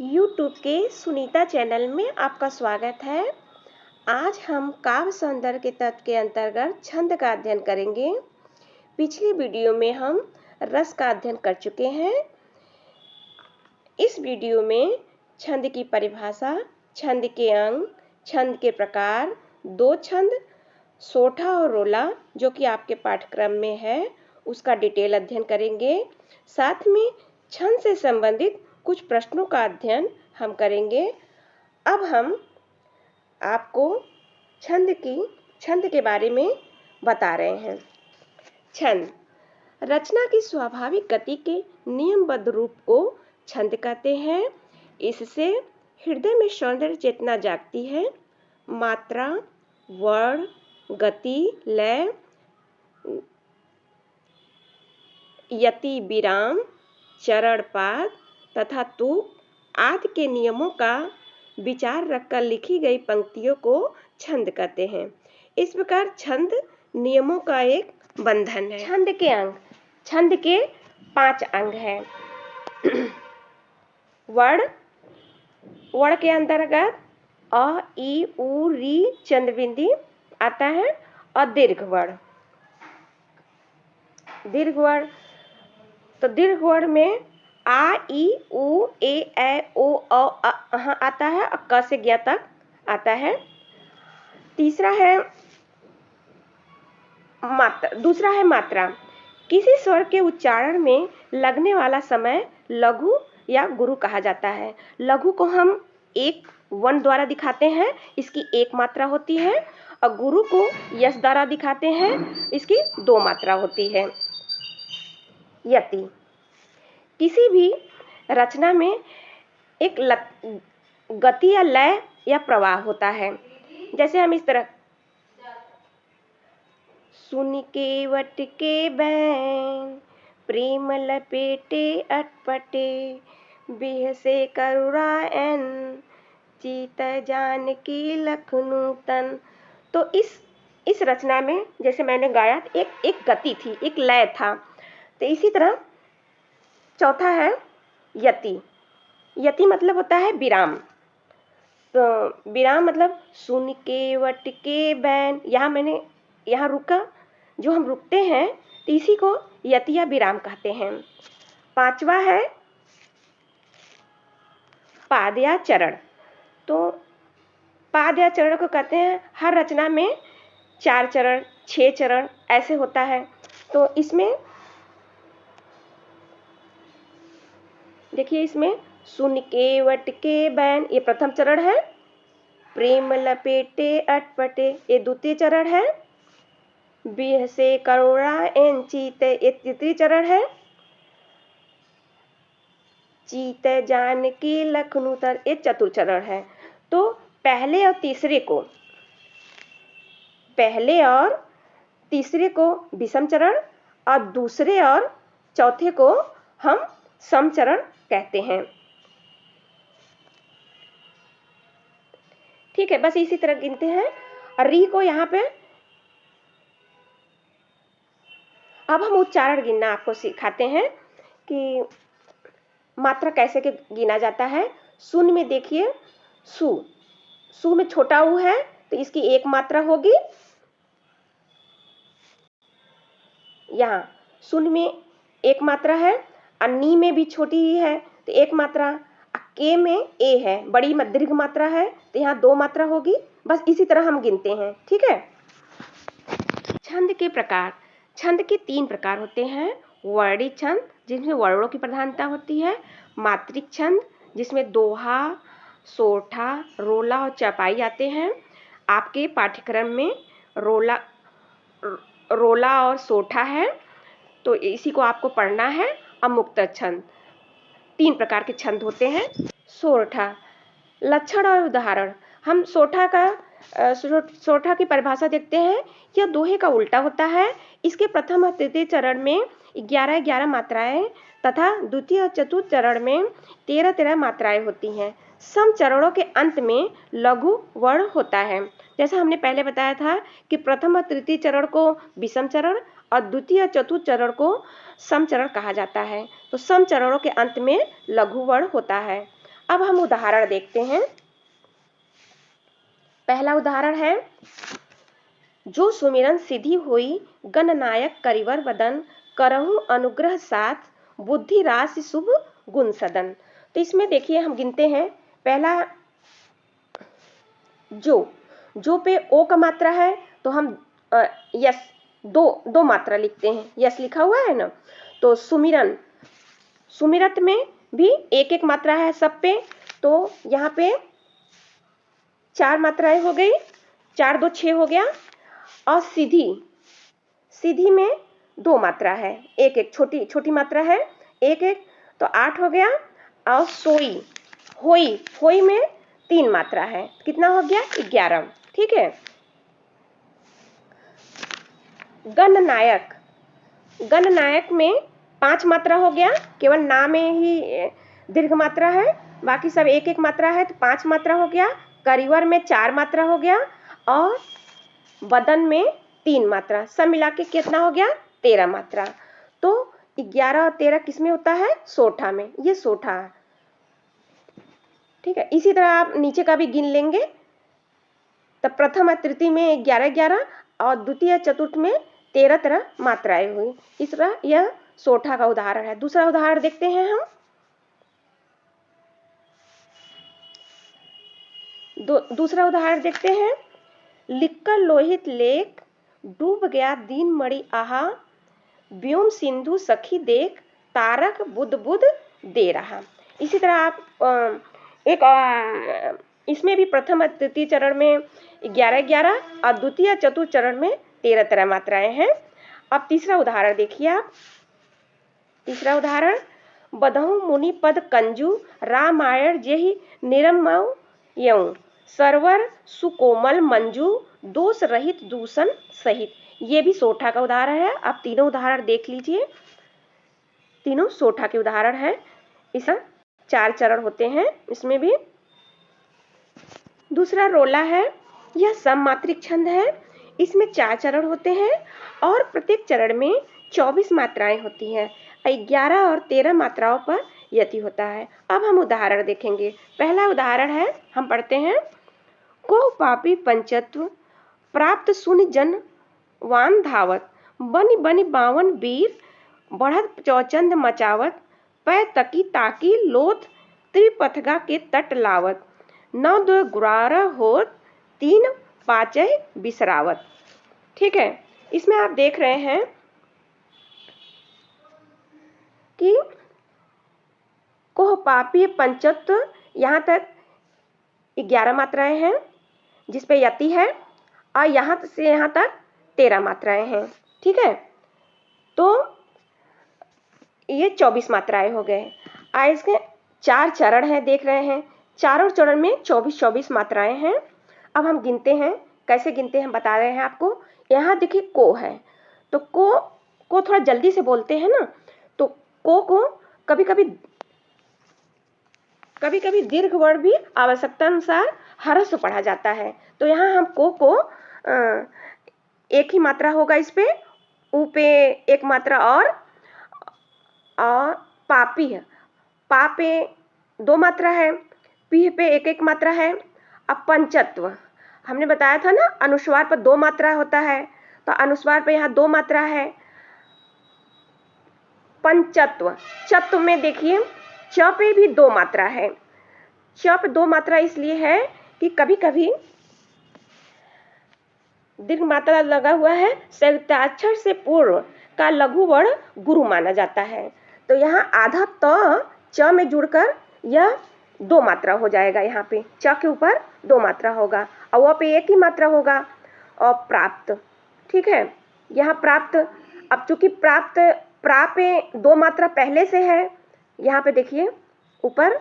YouTube के Sunita channel में आपका स्वागत है। आज हम काव्य सौंदर्य के तत्व के अंतर्गत छंद का अध्ययन करेंगे। पिछली वीडियो में हम रस का अध्ययन कर चुके हैं। इस वीडियो में छंद की परिभाषा, छंद के अंग, छंद के प्रकार, दो छंद सोठा और रोला जो कि आपके पाठ्यक्रम में है उसका डिटेल अध्ययन करेंगे। साथ में छंद से संबंधित कुछ प्रश्नों का अध्ययन हम करेंगे। अब हम आपको छंद के बारे में बता रहे हैं। छंद रचना की स्वाभाविक गति के नियमबद्ध रूप को छंद कहते हैं। इससे हृदय में सौंदर्य चेतना जागती है। मात्रा, वर्ण, गति, लय, यति, विराम, चरण, पाद तथा तुक आदि के नियमों का विचार रखकर लिखी गई पंक्तियों को छंद कहते हैं। इस प्रकार छंद नियमों का एक बंधन है। छंद के अंग, छंद के 5 अंग हैं। वर्ण के अंतर्गत अ, ई, उ, री, चंद्रबिंदी आता है और दीर्घ वर्ण। दीर्घ वर्ण में आ, ई, उ, ए, ऐ, ओ, अ आता है और क से ज्ञ तक आता है। दूसरा है मात्रा। किसी स्वर के उच्चारण में लगने वाला समय लघु या गुरु कहा जाता है। लघु को हम एक वन द्वारा दिखाते हैं, इसकी एक मात्रा होती है, और गुरु को यश द्वारा दिखाते हैं, इसकी 2 मात्रा होती है। यति किसी भी रचना में एक गति या लय या प्रवाह होता है। जैसे हम इस तरह सुन के वट के बैन प्रेम लपेटे अटपटे बिहसे करुणा एन चीत जान की लखनऊ तन। तो इस रचना में जैसे मैंने गाया एक गति थी, एक लय था। तो इसी तरह चौथा है यति। यति मतलब होता है विराम। तो विराम मतलब सुन के वट के बैन, यहाँ रुका, जो हम रुकते हैं तो इसी को यति या विराम कहते हैं। 5वां है पाद या चरण। तो पाद या चरण को कहते हैं, हर रचना में 4 चरण, 6 चरण ऐसे होता है। तो इसमें देखिए, इसमें सुन के वट के बैन ये प्रथम चरण है। प्रेम लपेटे अटपटे ये द्वितीय चरण है। बिहसे करुणा एन चीत ये तृतीय चरण है। चीत जान की लखनऊ तर ये चतुर्थ चरण है। तो पहले और तीसरे को विषम चरण और दूसरे और चौथे को हम सम चरण कहते हैं। ठीक है, बस इसी तरह गिनते हैं। और री को यहाँ पे अब हम उच्चारण गिनना आपको सिखाते हैं कि मात्रा कैसे के गिना जाता है। शून्य में देखिए, सु में छोटा ऊ है तो इसकी एक मात्रा होगी। यहाँ शून्य में एक मात्रा है, अन्नी में भी छोटी ही है तो एक मात्रा, के में ए है, बड़ी दीर्घ मात्रा है तो यहाँ 2 मात्रा होगी। बस इसी तरह हम गिनते हैं। ठीक है। छंद के प्रकार, छंद के 3 प्रकार होते हैं। वर्णी छंद जिसमें वर्णों की प्रधानता होती है। मात्रिक छंद जिसमें दोहा, सोठा, रोला और चौपाई आते हैं। आपके पाठ्यक्रम में रोला और सोठा है तो इसी को आपको पढ़ना है। अमुक्त छंद 3 प्रकार के छंद होते हैं। सोठा, लक्षण और उदाहरण। हम सोठा की परिभाषा देखते हैं। यह दोहे का उल्टा होता है। इसके प्रथम और तृतीय चरण में 11 मात्राएं तथा द्वितीय और चतुर्थ चरण में 13 मात्राएं होती हैं। सम चरणों के अंत में लघु वर्ण होता है। जैसा हमने पहले बताया था कि प्रथम और तृतीय चरण को विषम चरण और द्वितीय और चतुर्थ चरण को सम चरण कहा जाता है। तो सम चरणों के अंत में लघु वर्ण होता है। अब हम उदाहरण देखते हैं। पहला उदाहरण है, जो सुमिरन सिद्धि हुई गणनायक करिवर बदन, करहु अनुग्रह साथ बुद्धि राशि शुभ गुण सदन। तो इसमें देखिए हम गिनते हैं। पहला जो पे ओ का मात्रा है तो हम यस दो मात्रा लिखते हैं, यस लिखा हुआ है ना। तो सुमिरन, सुमिरत में भी एक एक मात्रा है सब पे, तो यहाँ पे 4 मात्राएं हो गई, 4 2 6 हो गया। और सिद्धि, सिद्धि में 2 मात्रा है, एक एक छोटी छोटी मात्रा है, एक एक, तो 8 हो गया। और सोई, होई, होई में 3 मात्रा है, कितना हो गया 11। ठीक है। गणनायक, गणनायक में 5 मात्रा हो गया, केवल ना में ही दीर्घ मात्रा है, बाकी सब एक एक मात्रा है, तो 5 मात्रा हो गया। करिवर में 4 मात्रा हो गया और बदन में 3 मात्रा, सब मिला के कितना हो गया 13 मात्रा। तो 11 और 13 किस में होता है, सोठा में, ये सोठा। ठीक है। इसी तरह आप नीचे का भी गिन लेंगे। तब प्रथम और तृतीय में 11-11 और द्वितीय चतुर्थ में 13 मात्राएं हुई। इस तरह यह सोठा का उदाहरण है। दूसरा उदाहरण देखते हैं हम। दूसरा उदाहरण देखते हैं। लिखकर लोहित लेख, डूब गया दीन मणि आहा, व्योम सिंधु सखी देख, तारक बुध बुध दे रहा। इसी तरह आप इसमें भी प्रथम और तृतीय चरण में 11-11 और द्वितीय चतुर्थ चरण में 13 मात्राएं हैं। अब तीसरा उदाहरण देखिए आप। तीसरा उदाहरण, बधहु मुनि पद कंजू, रामायण जेहि निरमौ यऊ, सरवर सुकोमल मंजू, दोष रहित दूषण सहित। ये भी सोठा का उदाहरण है। आप तीनों उदाहरण देख लीजिए, तीनों सोठा के उदाहरण है। इसमें 4 चरण होते हैं। इसमें भी दूसरा रोला है, यह सममात्रिक छंद है। इसमें 4 चरण होते हैं और प्रत्येक चरण में 24 मात्राएं होती हैं। 11 और 13 मात्राओं पर यति होता है। अब हम उदाहरण देखेंगे। पहला उदाहरण है, हम पढ़ते हैं। को पापी पंचत्व, प्राप्त सुनि जन वान धावत, बनि बनि बावन वीर, बढ़त चौचंद मचावत, पै तकी ताकी लोथ, त्रिपथगा के तट लावत, 9 2 11 होत, 3 5 बिसरावत। ठीक है। इसमें आप देख रहे हैं कि कोह पापी पंचत्व, यहाँ तक 11 मात्राएं हैं जिस पे यति है, और यहाँ से यहाँ तक 13 मात्राएं हैं। ठीक है। तो ये 24 मात्राएं हो गए। इसके 4 चरण हैं, देख रहे हैं। चारों चरण में 24-24 मात्राएं हैं। अब हम गिनते हैं। कैसे गिनते हैं बता रहे हैं आपको। यहाँ देखिए को है, तो को थोड़ा जल्दी से बोलते हैं ना, तो को कभी कभी दीर्घ वर्ण भी आवश्यकता अनुसार ह्रस्व पढ़ा जाता है। तो यहाँ हम को एक ही मात्रा होगा, इस पे ऊ पे एक मात्रा, और पापी है, पा पे 2 मात्रा है, पी पे एक एक मात्रा है। अब पंचत्व हमने बताया था ना, अनुस्वार पर 2 मात्रा होता है, तो अनुस्वार पे यहाँ 2 मात्रा है। पंचत्व, चत्व में देखिए च पे भी 2 मात्रा है। च पे 2 मात्रा इसलिए है कि कभी कभी दीर्घ मात्रा लगा हुआ है, संयुक्ताक्षर से पूर्व का लघु वर्ण गुरु माना जाता है। तो यहाँ आधा त च में जुड़कर यह 2 मात्रा हो जाएगा। यहाँ पे च के ऊपर 2 मात्रा होगा और वह पे एक ही मात्रा होगा। और प्राप्त, ठीक है। यहाँ प्राप्त, अब चूंकि प्राप्त प्रा पे 2 मात्रा पहले से है, यहाँ पे देखिए ऊपर,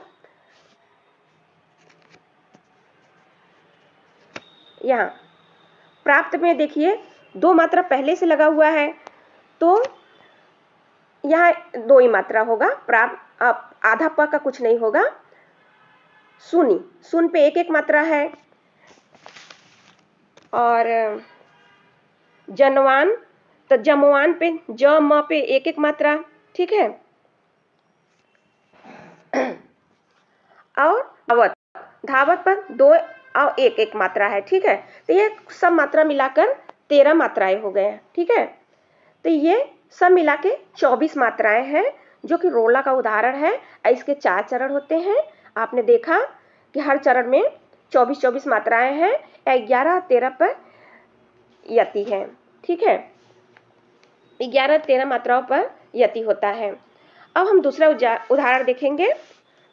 यहाँ प्राप्त में देखिए 2 मात्रा पहले से लगा हुआ है, तो यहाँ 2 ही मात्रा होगा। प्राप्त, आधा प का कुछ नहीं होगा। सुनी, सुन पे एक एक मात्रा है। और जनवान, तो जमवान पे ज म पे एक एक मात्रा। ठीक है। और धावत, धावत पर 2 और 1 1 मात्रा है, ठीक है। तो ये सब मात्रा मिलाकर 13 मात्राएं हो गए हैं, ठीक है। तो ये सब मिला के 24 मात्राएं हैं, जो कि रोला का उदाहरण है। इसके 4 चरण होते हैं। आपने देखा कि हर चरण में 24-24 मात्राएं हैं, 11 और 13 पर यति है, ठीक है। 11-13 मात्राओं पर यति होता है। अब हम दूसरा उदाहरण देखेंगे।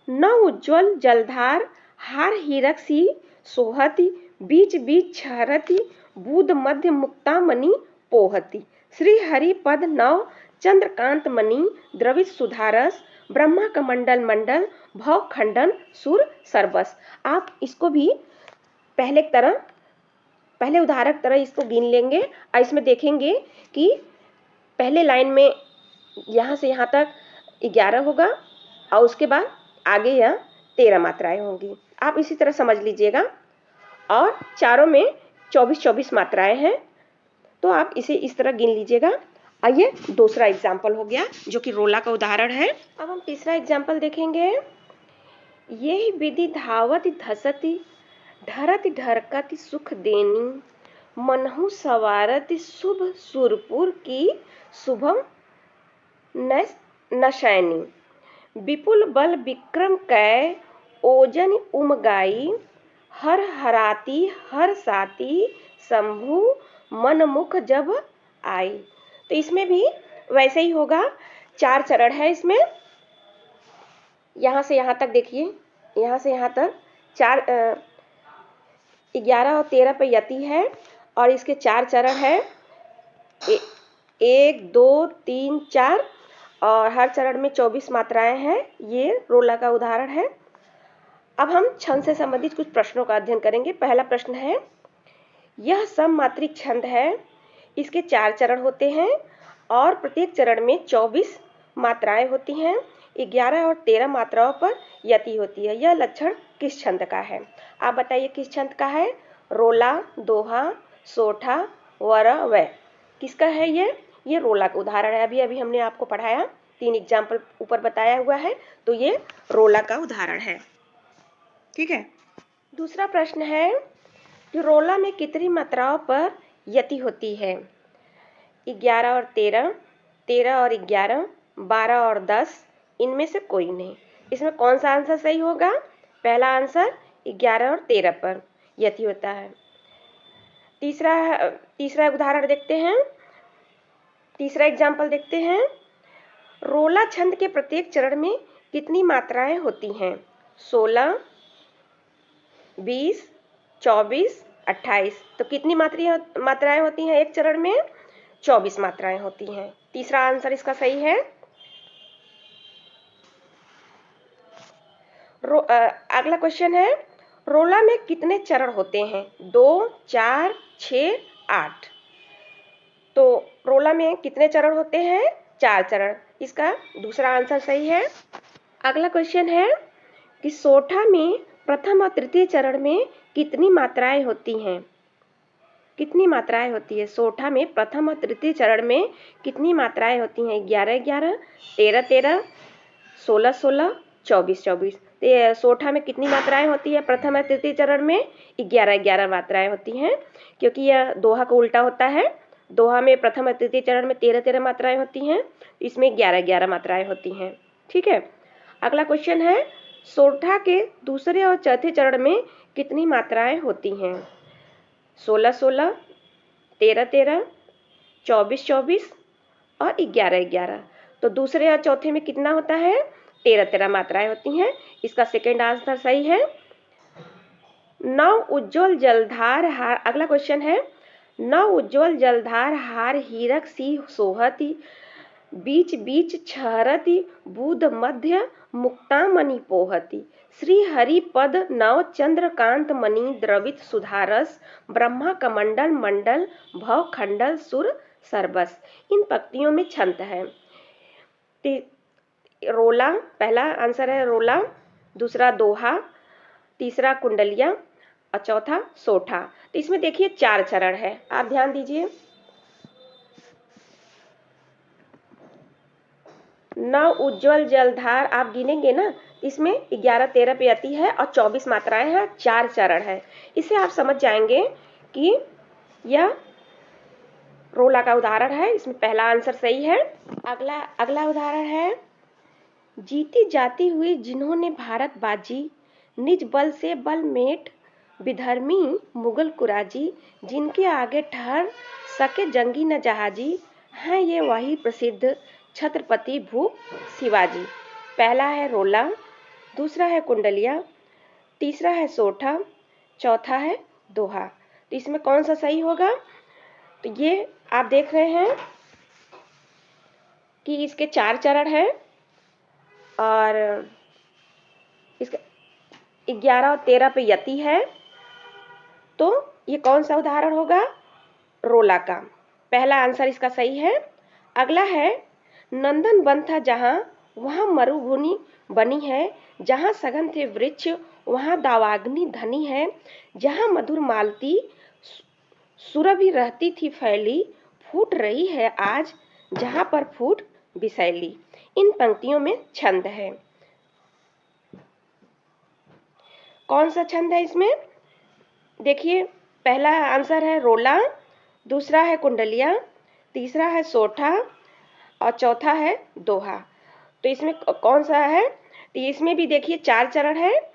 न उज्ज्वल जलधार हार हीरक सी सोहती, बीच बीच छहरती, बूद मध्य मुक्ता मणि पोहती, श्री हरि पद नव चंद्रकांत मणि, द्रवित सुधारस, ब्रह्मा कमंडल मंडल, भव खंडन सुर सर्वस। आप इसको भी पहले उदाहरण की तरह इसको गिन लेंगे और इसमें देखेंगे कि पहले लाइन में यहाँ से यहाँ तक 11 होगा और उसके बाद आगे यह 13 मात्राएं होंगी। आप इसी तरह समझ लीजिएगा। और चारों में 24-24 मात्राएं हैं, तो आप इसे इस तरह गिन लीजिएगा। आइए दूसरा एग्जाम्पल हो गया, जो कि रोला का उदाहरण है। अब हम तीसरा एग्जाम्पल देखेंगे। यही विधि धावती धसती, ढरती ढरकती सुख देनी, मनहु सवारती शुभ सुरपुर की, शुभम नशैनी, विपुल बल विक्रम कै, ओजन उमगाई, हर हराती हर साती, शंभु मनमुख जब आई। तो इसमें भी वैसे ही होगा। 4 चरण है इसमें। यहाँ से यहाँ तक देखिए, यहाँ से यहाँ तक 11 और 13 पे यति है और इसके 4 चरण है, 1 2 3 4, और हर चरण में 24 मात्राएं हैं। ये रोला का उदाहरण है। अब हम छंद से संबंधित कुछ प्रश्नों का अध्ययन करेंगे। पहला प्रश्न है, यह सममात्रिक छंद है। इसके 4 चरण होते हैं और प्रत्येक चरण में 24 मात्राएं होती हैं। 11 और 13 मात्राओं पर यति होती है। यह लक्षण किस छंद का है? आप बताइए किस छंद का है? रोला, दोहा, सोठा, वर, वै। किसका है ये रोला का उदाहरण है। अभी अभी हमने आपको पढ़ाया, 3 एग्जाम्पल ऊपर बताया हुआ है, तो ये रोला का उदाहरण है, ठीक है। दूसरा प्रश्न है कि रोला में कितनी मात्राओं पर यति होती है? 11 और 13, 13 और 11, 12 और 10, इनमें से कोई नहीं। इसमें कौन सा आंसर सही होगा? पहला आंसर 11 और 13 पर यति होता है। तीसरा उदाहरण देखते हैं। तीसरा एग्जाम्पल देखते हैं। रोला छंद के प्रत्येक चरण में कितनी मात्राएं होती हैं? 16, 20, 24, 28। तो कितनी मात्राएं होती हैं एक चरण में? 24 मात्राएं होती हैं। तीसरा आंसर इसका सही है। अगला क्वेश्चन है, रोला में कितने चरण होते हैं? 2, 4, 6, 8। तो रोला में कितने चरण होते हैं? 4 चरण। इसका दूसरा आंसर सही है। अगला क्वेश्चन है कि सोठा में प्रथम और तृतीय चरण में कितनी मात्राएं होती हैं? कितनी मात्राएं होती है? सोठा में प्रथम और तृतीय चरण में कितनी मात्राएं होती हैं? 11 11, 13 13, 16 16, 24 24। तो सोठा में कितनी मात्राएं होती है? प्रथम और तृतीय चरण में 11 11 मात्राएं होती हैं, क्योंकि यह दोहा का उल्टा होता है। दोहा में प्रथम और तृतीय चरण में 13 13 मात्राएं होती हैं, इसमें 11 11 मात्राएं होती हैं, ठीक है। अगला क्वेश्चन है, सोठा के दूसरे और चौथे चरण में कितनी मात्राएं होती हैं? 16 16, 13 13, 24 24 और 11 11। तो दूसरे और चौथे में कितना होता है? 13 13 मात्राएं होती हैं। इसका सेकेंड आंसर सही है। नव उज्ज्वल जलधार हार। अगला क्वेश्चन है, नव उज्ज्वल जलधार हार हीरक सी सोहती, बीच बीच छहरती, बूद मध्य मुक्ता मणि पोहती, श्री हरि पद नव चंद्रकांत मणि, द्रवित सुधारस, ब्रह्मा कमंडल मंडल, भव खंडल सुर सर्वस। इन पंक्तियों में छंद है। रोला, पहला आंसर है रोला, दूसरा दोहा, तीसरा कुंडलिया और चौथा सोठा। तो इसमें देखिए 4 चरण है, आप ध्यान दीजिए। नव उज्ज्वल जलधार आप गिनेंगे ना, इसमें 11 13 पे यति है और 24 मात्राएं हैं, 4 चरण है। इससे आप समझ जाएंगे कि यह रोला का उदाहरण है। इसमें पहला आंसर सही है। अगला उदाहरण है, जीती जाती हुई जिन्होंने भारत बाजी, निज बल से बल मेट विधर्मी मुगल कुराजी, जिनके आगे ठहर सके जंगी न जहाजी, हैं ये वही प्रसिद्ध छत्रपति भूप शिवाजी। पहला है रोला, दूसरा है कुंडलिया, तीसरा है सोठा, चौथा है दोहा। तो इसमें कौन सा सही होगा? तो ये आप देख रहे हैं कि इसके 4 चरण हैं और इसके 11 और 13 पे यति है। तो ये कौन सा उदाहरण होगा? रोला का। पहला आंसर इसका सही है। अगला है, नंदन वन था जहाँ, वहाँ मरुभूमि बनी है, जहाँ सघन थे वृक्ष, वहाँ दावाग्नि धनी है, जहाँ मधुर मालती सुरभि रहती थी फैली, फूट रही है आज जहाँ पर फूट बिसैली। इन पंक्तियों में छंद है। कौन सा छंद है इसमें? देखिए, पहला आंसर है रोला, दूसरा है कुंडलिया, तीसरा है सोठा और चौथा है दोहा। तो इसमें कौन सा है? तो इसमें भी देखिए 4 चरण है।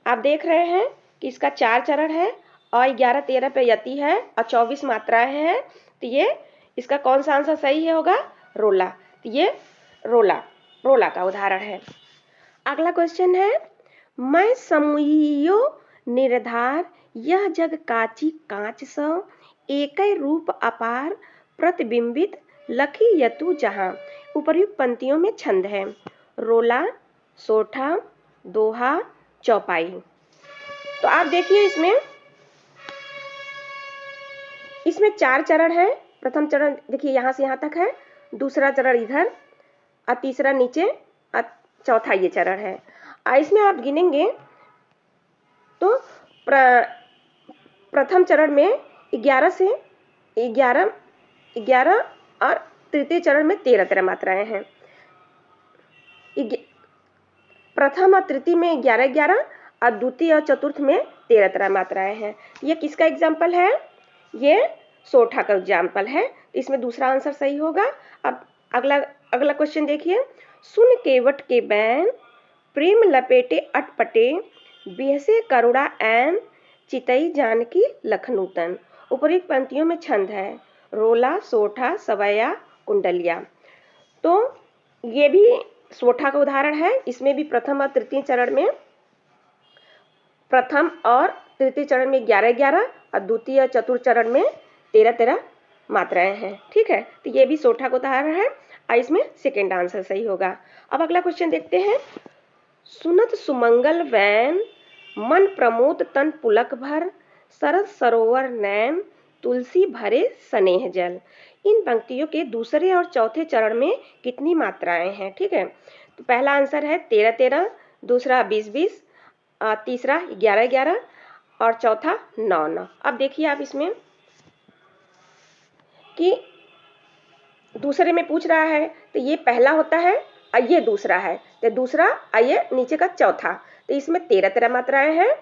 आप देख रहे हैं कि इसका 4 चरण है और 11 13 पे यति है और 24 मात्राएं हैं। तो ये इसका कौन सा आंसर सही है होगा? रोला। तो ये रोला का उदाहरण है। अगला क्वेश्चन है, मैं समूहियो निर्धार, यह जग काची कांच सो, एकै रूप अपार प्रतिबिंबित लखी यतु जहां। उपर्युक्त पंक्तियों में छंद है। रोला, सोठा, दोहा, चौपाई। तो आप देखिए इसमें 4 चरण है। प्रथम चरण देखिए यहाँ से यहाँ तक है, दूसरा चरण इधर और तीसरा नीचे और चौथा ये चरण है। इसमें आप गिनेंगे तो प्रथम चरण में 11 से 11 और तृतीय चरण में 13 मात्राएं हैं। प्रथम और तृतीय में 11 और द्वितीय और चतुर्थ में 13 मात्राएं हैं। ये किसका एग्जाम्पल है? ये सोठा का एग्जाम्पल है। इसमें दूसरा आंसर सही होगा। अब अगला क्वेश्चन देखिए, सुन केवट के बैन, प्रेम लपेटे अटपटे, बेहसे करुणा ऐन, चितई जानकी लखनूतन। उपर्युक्त पंक्तियों में छंद है। रोला, सोठा, सवैया, कुंडलिया। तो ये भी सोठा का उदाहरण है। इसमें भी प्रथम और तृतीय चरण में 11 और द्वितीय और चतुर्थ चरण में 13 मात्राएं हैं। ठीक है, तो ये भी सोठा का उदाहरण है और इसमें सेकेंड आंसर सही होगा। अब अगला क्वेश्चन देखते हैं, सुनत सुमंगल वैन, मन प्रमोद तन पुलक भर, सरस सरोवर नैन, तुलसी भरे स्नेह जल। इन पंक्तियों के दूसरे और चौथे चरण में कितनी मात्राएं हैं? ठीक है, तो पहला आंसर है 13, दूसरा 20, तीसरा 11 और चौथा 9। अब देखिए आप इसमें कि दूसरे में पूछ रहा है तो ये पहला होता है और ये दूसरा है, तो दूसरा और ये नीचे का चौथा। तो इसमें 13 मात्राएं हैं।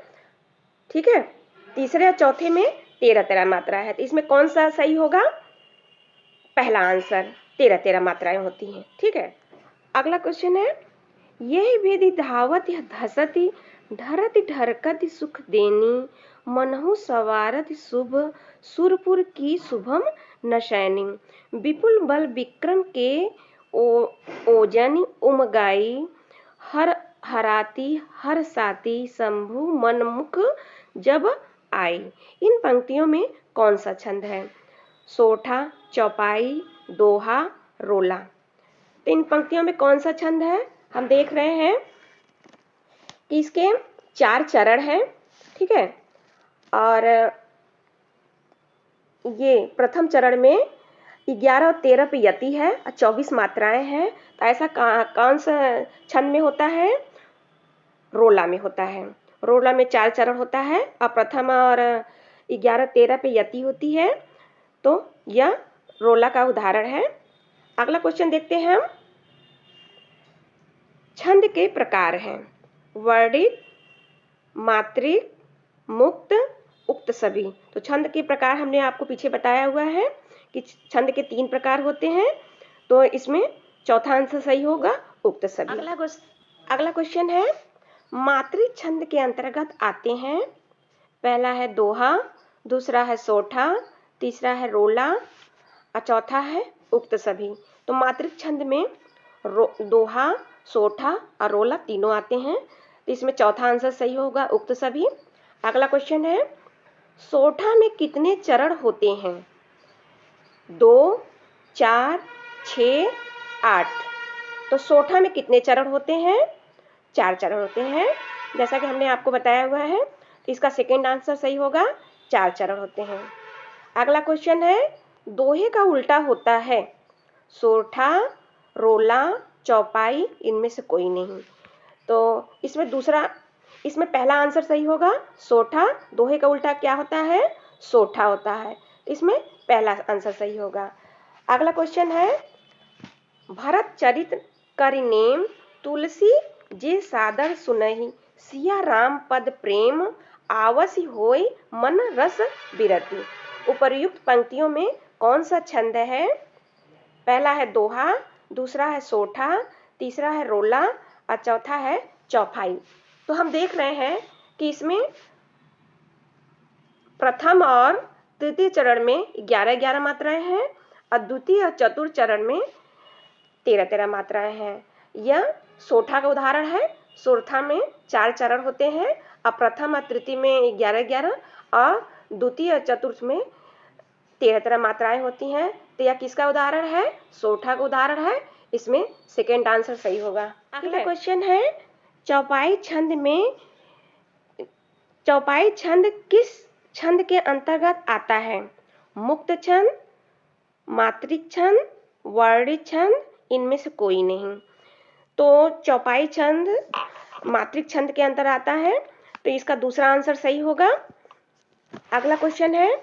ठीक है, तीसरे और चौथे में 13 मात्राएं हैं। तो इसमें कौन सा सही होगा? पहला आंसर, 13 मात्राएं होती हैं। ठीक है, अगला क्वेश्चन है, यही विधि धावत यह धसती, ढरति ढरकति सुख देनी, मनहु सवारत शुभ, सुरपुर की शुभम नशैनी, विपुल बल विक्रम के ओजनी उमगाई, हर हराती हर साती शंभु मनमुख जब आई। इन पंक्तियों में कौन सा छंद है? सोठा, चौपाई, दोहा, रोला। तो इन पंक्तियों में कौन सा छंद है? हम देख रहे हैं कि इसके 4 चरण हैं। ठीक है, और ये प्रथम चरण में 11 और 13 पे यति है और 24 मात्राएं हैं। तो ऐसा कौन सा छंद में होता है? रोला में होता है। रोला में 4 चरण होता है और प्रथम और 11 13 पे यति होती है। तो यह रोला का उदाहरण है। अगला क्वेश्चन देखते हैं हम, छंद के प्रकार हैं वर्णित, मात्रिक, मुक्त, उक्त सभी। तो छंद के प्रकार हमने आपको पीछे बताया हुआ है कि छंद के 3 प्रकार होते हैं, तो इसमें चौथा आंसर सही होगा उक्त सभी। अगला क्वेश्चन है मात्रिक छंद के अंतर्गत आते हैं, पहला है दोहा, दूसरा है सोठा, तीसरा है रोला और चौथा है उक्त सभी। तो मात्रिक छंद में दोहा, सोठा और रोला तीनों आते हैं, तो इसमें चौथा आंसर सही होगा उक्त सभी। अगला क्वेश्चन है सोठा में कितने चरण होते हैं? 2, 4, 6, 8। तो सोठा में कितने चरण होते हैं? 4 चरण होते हैं, जैसा कि हमने आपको बताया हुआ है, तो इसका सेकंड आंसर सही होगा, 4 चरण होते हैं। अगला क्वेश्चन है दोहे का उल्टा होता है सोठा, रोला, चौपाई, इनमें से कोई नहीं। तो इसमें पहला आंसर सही होगा सोठा, दोहे का उल्टा क्या होता है? सोठा होता है, इसमें पहला आंसर सही होगा। अगला क्वेश्चन है भरत चरित करि नेम, तुलसी जे सादर सुनहि, सिया राम पद प्रेम, आवसि होय मन रस बिरति। उपर्युक्त पंक्तियों में कौन सा छंद है? पहला है दोहा, दूसरा है सोठा, तीसरा है रोला और चौथा है चौपाई। तो हम देख रहे हैं कि इसमें प्रथम और तृतीय चरण में 11-11 मात्राएं हैं और द्वितीय और चतुर्थ चरण में 13-13 मात्राएं हैं। यह सोठा का उदाहरण है। सोठा में 4 चरण होते हैं और प्रथम और तृतीय में 11-11 और द्वितीय और चतुर्थ में 13-13 मात्राएं होती हैं। तो यह किसका उदाहरण है? सोठा का उदाहरण है, इसमें सेकेंड आंसर सही होगा। अगला क्वेश्चन है चौपाई छंद किस छंद के अंतर्गत आता है? मुक्त छंद, मात्रिक छंद, वर्णित छंद, इनमें से कोई नहीं। तो चौपाई छंद मात्रिक छंद के अंतर्गत आता है, तो इसका दूसरा आंसर सही होगा। अगला क्वेश्चन है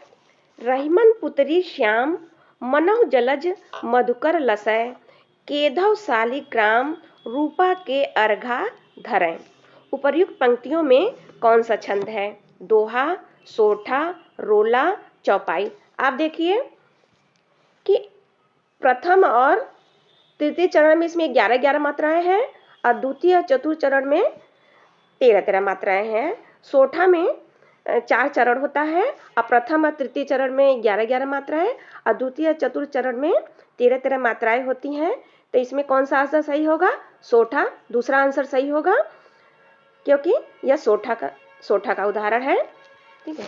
रहीमन पुत्री श्याम, मनहु जलज मधुकर लसय, केधव शालिग्राम, रूपा के अर्घा धरय। उपर्युक्त पंक्तियों में कौन सा छंद है? दोहा, सोठा, रोला, चौपाई। आप देखिए कि प्रथम और तृतीय चरण में इसमें 11-11 मात्राएं हैं और द्वितीय और चतुर्थ चरण में 13-13 मात्राएं हैं। सोठा में 4 चरण होता है और प्रथम और तृतीय चरण में 11-11 मात्राएं और द्वितीय और चतुर्थ चरण में 13-13 मात्राएं होती हैं। तो इसमें कौन सा आंसर सही होगा? सोठा, दूसरा आंसर सही होगा, क्योंकि यह सोठा का उदाहरण है। ठीक है।